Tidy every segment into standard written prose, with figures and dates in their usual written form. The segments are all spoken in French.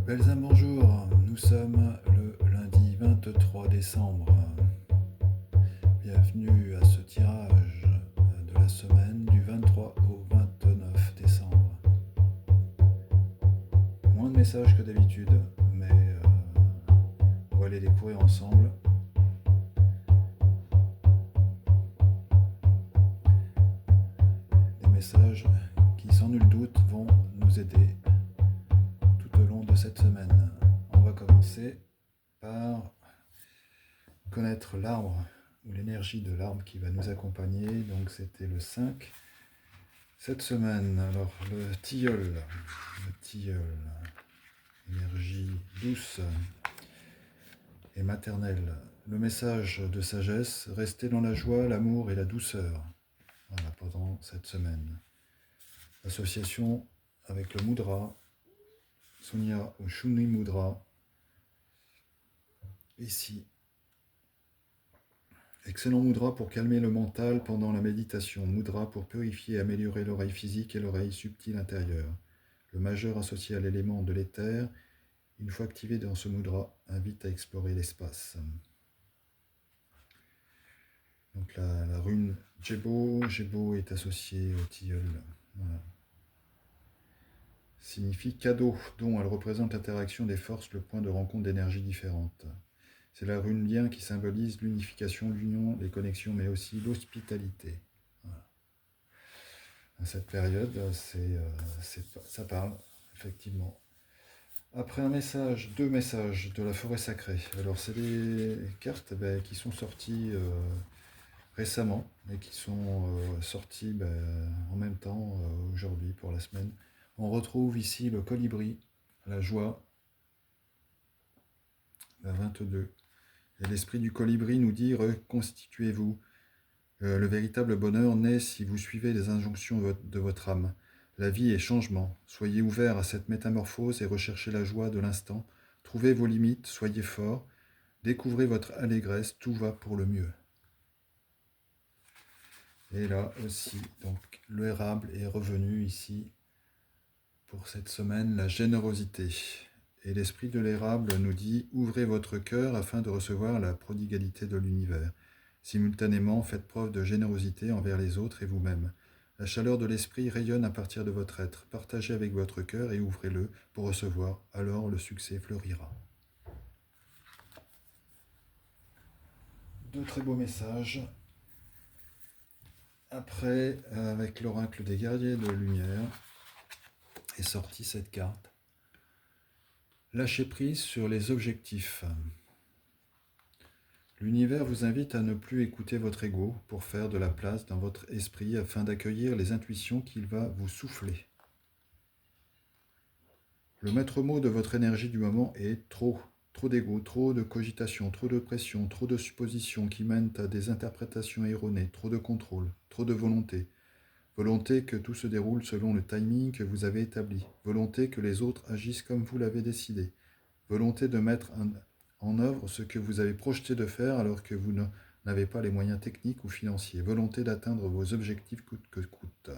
Belzam, bonjour. Nous sommes le lundi 23 décembre. Bienvenue à ce tirage de la semaine du 23 au 29 décembre. Moins de messages que d'habitude, mais on va les découvrir ensemble. Des messages qui, sans nul doute, vont nous aider tout au long de cette semaine. On va commencer par connaître l'arbre ou l'énergie de l'arbre qui va nous accompagner. Donc c'était le 5 cette semaine. Alors le tilleul, énergie douce et maternelle. Le message de sagesse, restez dans la joie, l'amour et la douceur. Voilà, pendant cette semaine. Association avec le mudra, Sonia ou Shuni Mudra, ici. Excellent mudra pour calmer le mental pendant la méditation. Mudra pour purifier et améliorer l'oreille physique et l'oreille subtile intérieure. Le majeur associé à l'élément de l'éther, une fois activé dans ce mudra, invite à explorer l'espace. Donc la rune Jebo est associée au tilleul. Voilà. Signifie cadeau, don. Elle représente l'interaction des forces, le point de rencontre d'énergies différentes. C'est la rune lien qui symbolise l'unification, l'union, les connexions, mais aussi l'hospitalité. Voilà. À cette période, ça parle, effectivement. Après deux messages de la forêt sacrée. Alors, c'est des cartes qui sont sorties récemment et qui sont sorties en même temps aujourd'hui pour la semaine. On retrouve ici le colibri, la joie, la 22. Et l'esprit du colibri nous dit « Reconstituez-vous ». Le véritable bonheur naît si vous suivez les injonctions de votre âme. La vie est changement. Soyez ouverts à cette métamorphose et recherchez la joie de l'instant. Trouvez vos limites, soyez forts. Découvrez votre allégresse, tout va pour le mieux. Et là aussi, donc le érable est revenu ici pour cette semaine, la générosité. Et l'esprit de l'érable nous dit « Ouvrez votre cœur afin de recevoir la prodigalité de l'univers. Simultanément, faites preuve de générosité envers les autres et vous-même. La chaleur de l'esprit rayonne à partir de votre être. Partagez avec votre cœur et ouvrez-le pour recevoir. Alors le succès fleurira. » Deux très beaux messages. Après, avec l'oracle des guerriers de lumière, est sortie cette carte. Lâchez prise sur les objectifs. L'univers vous invite à ne plus écouter votre ego pour faire de la place dans votre esprit afin d'accueillir les intuitions qu'il va vous souffler. Le maître mot de votre énergie du moment est trop. Trop d'ego, trop de cogitation, trop de pression, trop de suppositions qui mènent à des interprétations erronées, trop de contrôle, trop de volonté. Volonté que tout se déroule selon le timing que vous avez établi. Volonté que les autres agissent comme vous l'avez décidé. Volonté de mettre en œuvre ce que vous avez projeté de faire alors que vous n'avez pas les moyens techniques ou financiers. Volonté d'atteindre vos objectifs coûte que coûte.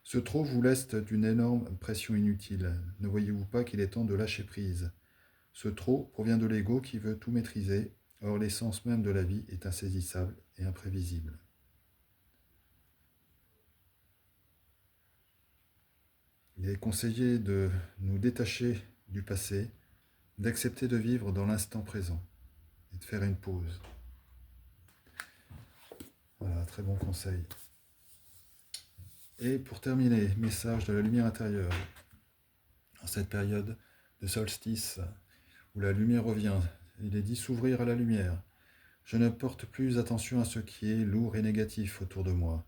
Ce trop vous laisse d'une énorme pression inutile. Ne voyez-vous pas qu'il est temps de lâcher prise? Ce trop provient de l'ego qui veut tout maîtriser. Or, l'essence même de la vie est insaisissable et imprévisible. Il est conseillé de nous détacher du passé, d'accepter de vivre dans l'instant présent et de faire une pause. Voilà, très bon conseil. Et pour terminer, message de la lumière intérieure. En cette période de solstice où la lumière revient, il est dit s'ouvrir à la lumière. Je ne porte plus attention à ce qui est lourd et négatif autour de moi.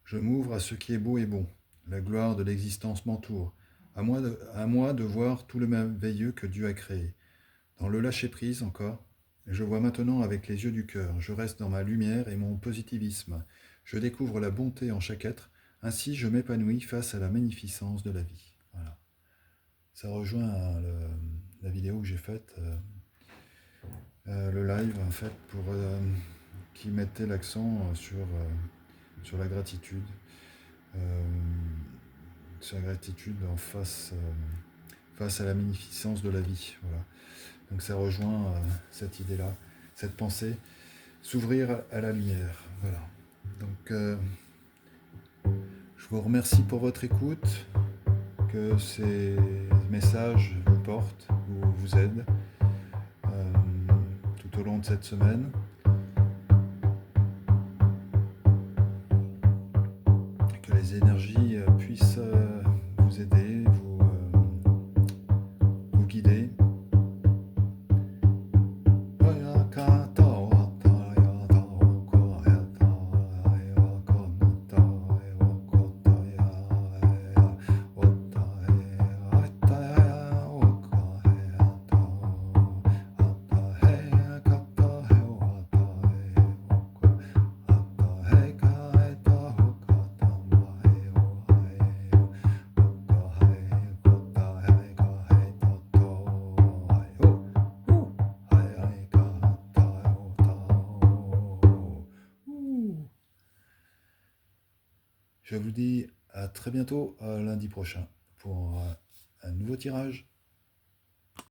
Je m'ouvre à ce qui est beau et bon. La gloire de l'existence m'entoure. À moi de voir tout le merveilleux que Dieu a créé. Dans le lâcher-prise encore, je vois maintenant avec les yeux du cœur. Je reste dans ma lumière et mon positivisme. Je découvre la bonté en chaque être. Ainsi, je m'épanouis face à la magnificence de la vie. Voilà. Ça rejoint la vidéo que j'ai faite, le live en fait, qui mettait l'accent sur la gratitude. Sur la gratitude en face face à la magnificence de la vie. Voilà. Donc ça rejoint cette idée-là, cette pensée, s'ouvrir à la lumière. Voilà. Donc je vous remercie pour votre écoute, que ces messages vous portent, vous aident tout au long de cette semaine. Que les énergies puissent vous aider, vous guider. Je vous dis à très bientôt, lundi prochain, pour un nouveau tirage.